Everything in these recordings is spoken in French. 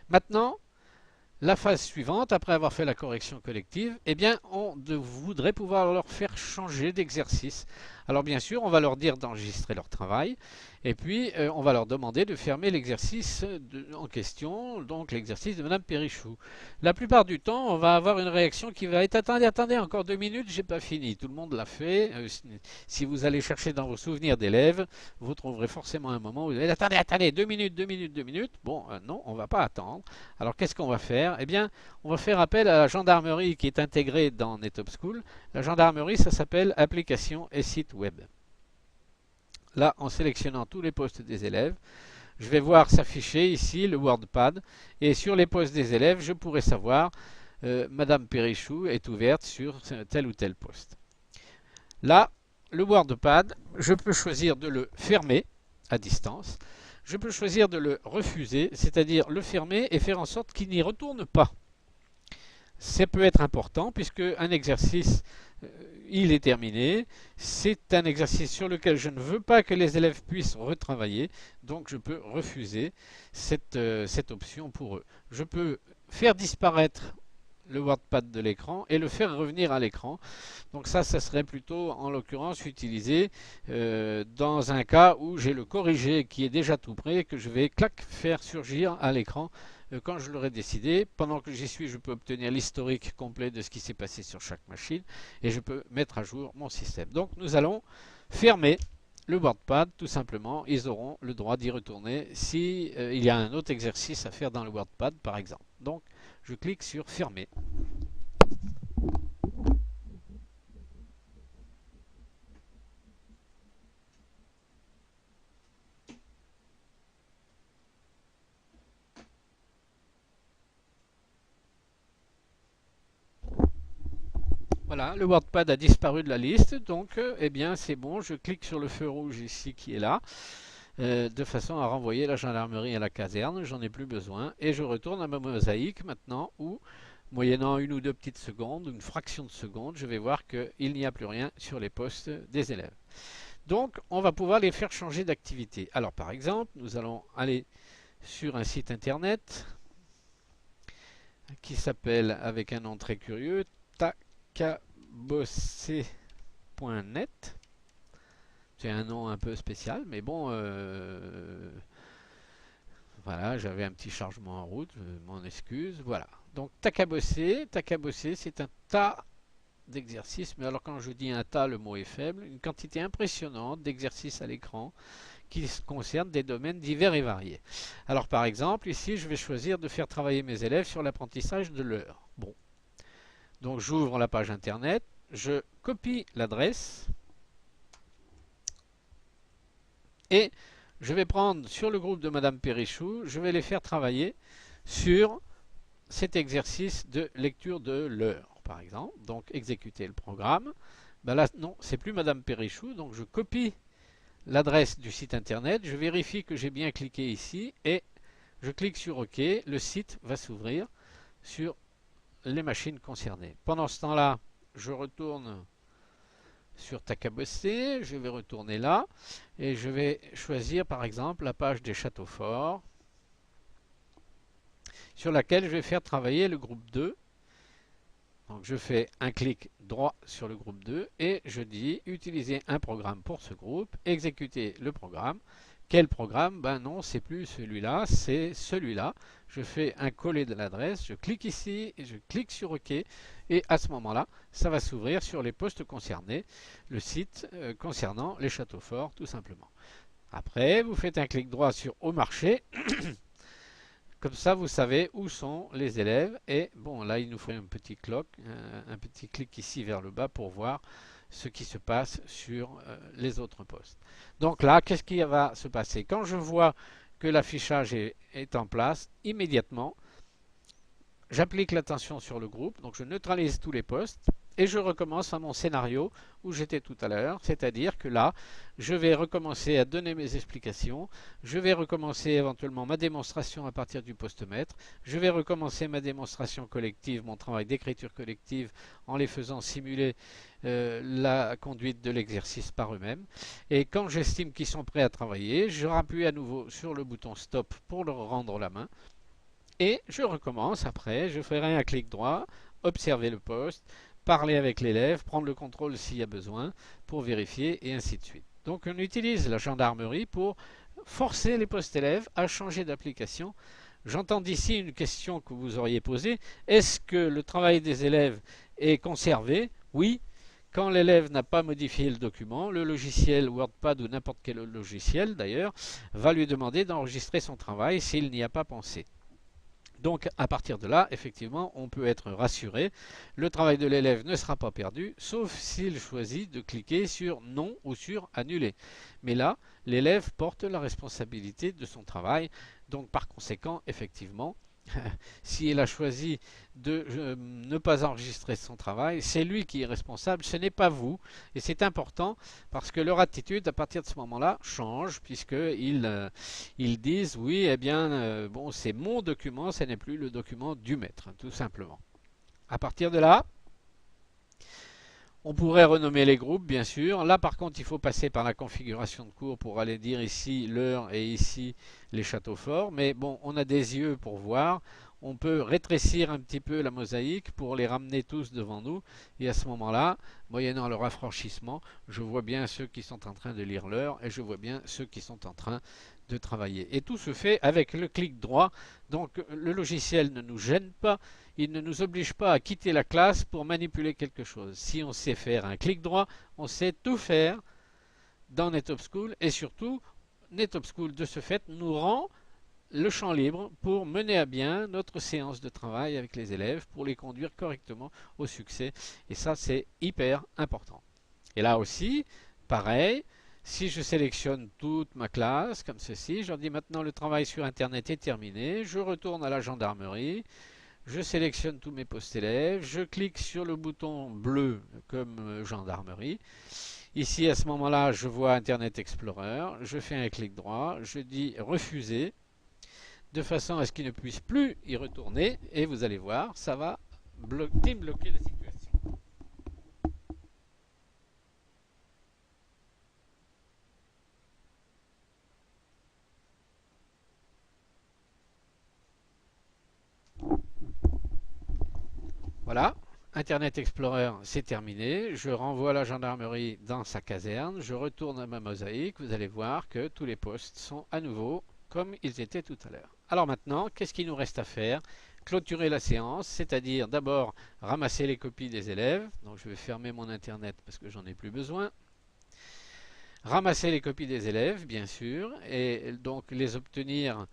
Maintenant, la phase suivante, après avoir fait la correction collective, eh bien, voudrait pouvoir leur faire changer d'exercice. Alors bien sûr, on va leur dire d'enregistrer leur travail, et puis on va leur demander de fermer l'exercice en question, donc l'exercice de Madame Perrichou. La plupart du temps, on va avoir une réaction qui va être attendez, attendez, encore 2 minutes, j'ai pas fini. Tout le monde l'a fait. Si vous allez chercher dans vos souvenirs d'élèves, vous trouverez forcément un moment où vous allez attendez, attendez, 2 minutes, 2 minutes, 2 minutes. Bon, non, on va pas attendre. Alors qu'est-ce qu'on va faire? Eh bien, on va faire appel à la gendarmerie qui est intégrée dans NetOp School. La gendarmerie, ça s'appelle application et site web. Là, en sélectionnant tous les postes des élèves, je vais voir s'afficher ici le WordPad et sur les postes des élèves, je pourrai savoir Madame Perrichou est ouverte sur tel ou tel poste. Là, le WordPad, je peux choisir de le fermer à distance. Je peux choisir de le refuser, c'est-à-dire le fermer et faire en sorte qu'il n'y retourne pas. Ça peut être important puisque un exercice, il est terminé. C'est un exercice sur lequel je ne veux pas que les élèves puissent retravailler. Donc je peux refuser cette option pour eux. Je peux faire disparaître le WordPad de l'écran et le faire revenir à l'écran. Donc ça serait plutôt en l'occurrence utilisé dans un cas où j'ai le corrigé qui est déjà tout prêt et que je vais clac faire surgir à l'écran quand je l'aurai décidé. Pendant que j'y suis, je peux obtenir l'historique complet de ce qui s'est passé sur chaque machine et je peux mettre à jour mon système. Donc nous allons fermer le WordPad tout simplement. Ils auront le droit d'y retourner si il y a un autre exercice à faire dans le WordPad par exemple. Donc je clique sur fermer. Voilà, le WordPad a disparu de la liste, donc eh bien c'est bon, je clique sur le feu rouge ici qui est là, de façon à renvoyer la gendarmerie à la caserne, j'en ai plus besoin, et je retourne à ma mosaïque maintenant où, moyennant une ou deux petites secondes, une fraction de seconde, je vais voir qu'il n'y a plus rien sur les postes des élèves. Donc on va pouvoir les faire changer d'activité. Alors par exemple, nous allons aller sur un site internet qui s'appelle, avec un nom très curieux, takabossé.net. C'est un nom un peu spécial, mais bon, voilà, j'avais un petit chargement en route, m'en excuse, voilà. Donc Takabossé, c'est un tas d'exercices, mais alors quand je dis un tas, le mot est faible, une quantité impressionnante d'exercices à l'écran qui concernent des domaines divers et variés. Alors par exemple, ici, je vais choisir de faire travailler mes élèves sur l'apprentissage de l'heure. Bon, donc j'ouvre la page internet, je copie l'adresse et je vais prendre sur le groupe de Madame Perrichou, je vais les faire travailler sur cet exercice de lecture de l'heure, par exemple. Donc exécuter le programme. Ben là, non, c'est plus Madame Perrichou, donc je copie l'adresse du site internet, je vérifie que j'ai bien cliqué ici et je clique sur OK. Le site va s'ouvrir sur les machines concernées. Pendant ce temps-là, je retourne sur Takabossé, je vais retourner là et je vais choisir par exemple la page des châteaux forts sur laquelle je vais faire travailler le groupe 2. Donc je fais un clic droit sur le groupe 2 et je dis utiliser un programme pour ce groupe, exécuter le programme. Quel programme? Ben non, c'est plus celui-là, c'est celui-là. Je fais un coller de l'adresse, je clique ici et je clique sur OK et à ce moment-là, ça va s'ouvrir sur les postes concernés, le site concernant les châteaux forts tout simplement. Après, vous faites un clic droit sur Au marché. Comme ça, vous savez où sont les élèves. Et bon, là, il nous faut un petit clic ici vers le bas pour voir ce qui se passe sur les autres postes. Donc là, qu'est-ce qui va se passer? Quand je vois que l'affichage est en place, immédiatement, j'applique l'attention sur le groupe, donc je neutralise tous les postes et je recommence à mon scénario où j'étais tout à l'heure, c'est-à-dire que là, je vais recommencer à donner mes explications, je vais recommencer éventuellement ma démonstration à partir du poste maître, je vais recommencer ma démonstration collective, mon travail d'écriture collective en les faisant simuler la conduite de l'exercice par eux-mêmes. Et quand j'estime qu'ils sont prêts à travailler, je rappuie à nouveau sur le bouton stop pour leur rendre la main Et je recommence après, je ferai un clic droit, observer le poste, parler avec l'élève, prendre le contrôle s'il y a besoin pour vérifier et ainsi de suite. Donc on utilise la gendarmerie pour forcer les postes élèves à changer d'application. J'entends d'ici une question que vous auriez posée. Est-ce que le travail des élèves est conservé? Oui. Quand l'élève n'a pas modifié le document, le logiciel WordPad ou n'importe quel logiciel d'ailleurs va lui demander d'enregistrer son travail s'il n'y a pas pensé. Donc à partir de là, effectivement, on peut être rassuré. Le travail de l'élève ne sera pas perdu, sauf s'il choisit de cliquer sur non ou sur annuler. Mais là, l'élève porte la responsabilité de son travail. Donc par conséquent, effectivement, si il a choisi de ne pas enregistrer son travail, c'est lui qui est responsable, ce n'est pas vous. Et c'est important parce que leur attitude, à partir de ce moment-là, change puisqu'ils ils disent oui, eh bien, bon, c'est mon document, ce n'est plus le document du maître, tout simplement. À partir de là, on pourrait renommer les groupes, bien sûr. Là, par contre, il faut passer par la configuration de cours pour aller dire ici l'heure et ici les châteaux forts. Mais bon, on a des yeux pour voir. On peut rétrécir un petit peu la mosaïque pour les ramener tous devant nous. Et à ce moment-là, moyennant le rafraîchissement, je vois bien ceux qui sont en train de lire l'heure et je vois bien ceux qui sont en train de travailler. Et tout se fait avec le clic droit. Donc le logiciel ne nous gêne pas. Il ne nous oblige pas à quitter la classe pour manipuler quelque chose. Si on sait faire un clic droit, on sait tout faire dans NetOp School et surtout, NetOp School de ce fait nous rend le champ libre pour mener à bien notre séance de travail avec les élèves, pour les conduire correctement au succès. Et ça, c'est hyper important. Et là aussi, pareil, si je sélectionne toute ma classe comme ceci, je leur dis maintenant le travail sur Internet est terminé, je retourne à la gendarmerie. Je sélectionne tous mes postes élèves, je clique sur le bouton bleu comme gendarmerie. Ici, à ce moment-là, je vois Internet Explorer, je fais un clic droit, je dis refuser, de façon à ce qu'il ne puisse plus y retourner, et vous allez voir, ça va débloquer la situation. Voilà, Internet Explorer, c'est terminé. Je renvoie la gendarmerie dans sa caserne. Je retourne à ma mosaïque. Vous allez voir que tous les postes sont à nouveau comme ils étaient tout à l'heure. Alors maintenant, qu'est-ce qu'il nous reste à faire? Clôturer la séance, c'est-à-dire d'abord ramasser les copies des élèves. Donc je vais fermer mon Internet parce que j'en ai plus besoin. Ramasser les copies des élèves, bien sûr, et donc les obtenir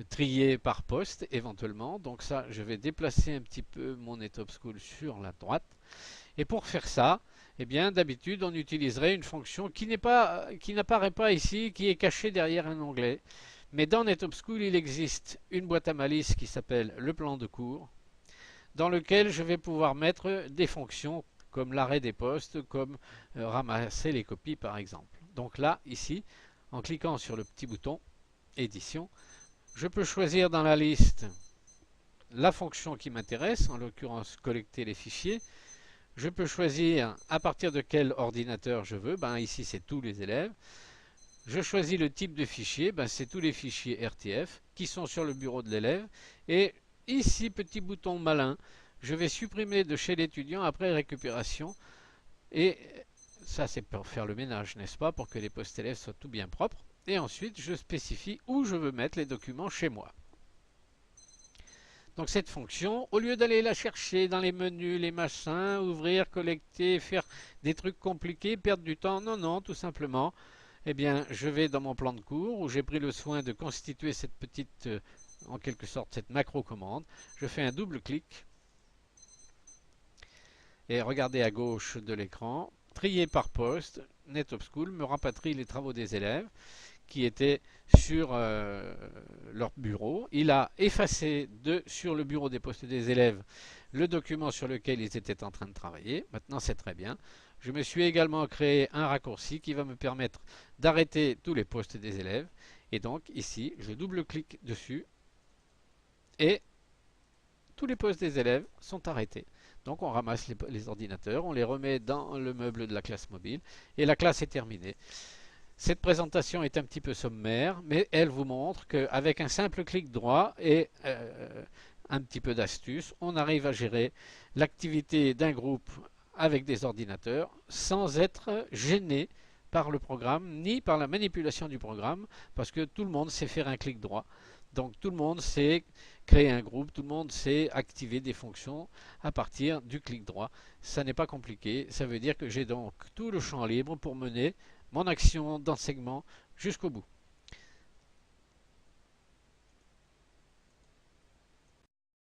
triés par poste éventuellement. Donc ça, je vais déplacer un petit peu mon NetOp School sur la droite. Et pour faire ça, eh bien d'habitude on utiliserait une fonction qui n'apparaît pas ici, qui est cachée derrière un onglet. Mais dans NetOp School, il existe une boîte à malice qui s'appelle le plan de cours, dans lequel je vais pouvoir mettre des fonctions comme l'arrêt des postes, comme ramasser les copies par exemple. Donc là, ici, en cliquant sur le petit bouton édition, je peux choisir dans la liste la fonction qui m'intéresse, en l'occurrence collecter les fichiers. Je peux choisir à partir de quel ordinateur je veux. Ici, c'est tous les élèves. Je choisis le type de fichier. C'est tous les fichiers RTF qui sont sur le bureau de l'élève. Et ici, petit bouton malin, je vais supprimer de chez l'étudiant après récupération. Et ça, c'est pour faire le ménage, n'est-ce pas, pour que les postes élèves soient tout bien propres. Et ensuite, je spécifie où je veux mettre les documents chez moi. Donc cette fonction, au lieu d'aller la chercher dans les menus, les machins, ouvrir, collecter, faire des trucs compliqués, perdre du temps, non, non, tout simplement, eh bien, je vais dans mon plan de cours où j'ai pris le soin de constituer cette petite, en quelque sorte, cette macro-commande. Je fais un double clic et regardez à gauche de l'écran, trier par poste, NetOp School me rapatrie les travaux des élèves qui étaient sur leur bureau. Il a effacé sur le bureau des postes des élèves le document sur lequel ils étaient en train de travailler. Maintenant, c'est très bien. Je me suis également créé un raccourci qui va me permettre d'arrêter tous les postes des élèves. Et donc, ici, je double-clique dessus et tous les postes des élèves sont arrêtés. Donc, on ramasse les ordinateurs, on les remet dans le meuble de la classe mobile et la classe est terminée. Cette présentation est un petit peu sommaire, mais elle vous montre qu'avec un simple clic droit et un petit peu d'astuce, on arrive à gérer l'activité d'un groupe avec des ordinateurs sans être gêné par le programme ni par la manipulation du programme parce que tout le monde sait faire un clic droit. Donc tout le monde sait créer un groupe, tout le monde sait activer des fonctions à partir du clic droit. Ça n'est pas compliqué, ça veut dire que j'ai donc tout le champ libre pour mener mon action d'enseignement jusqu'au bout.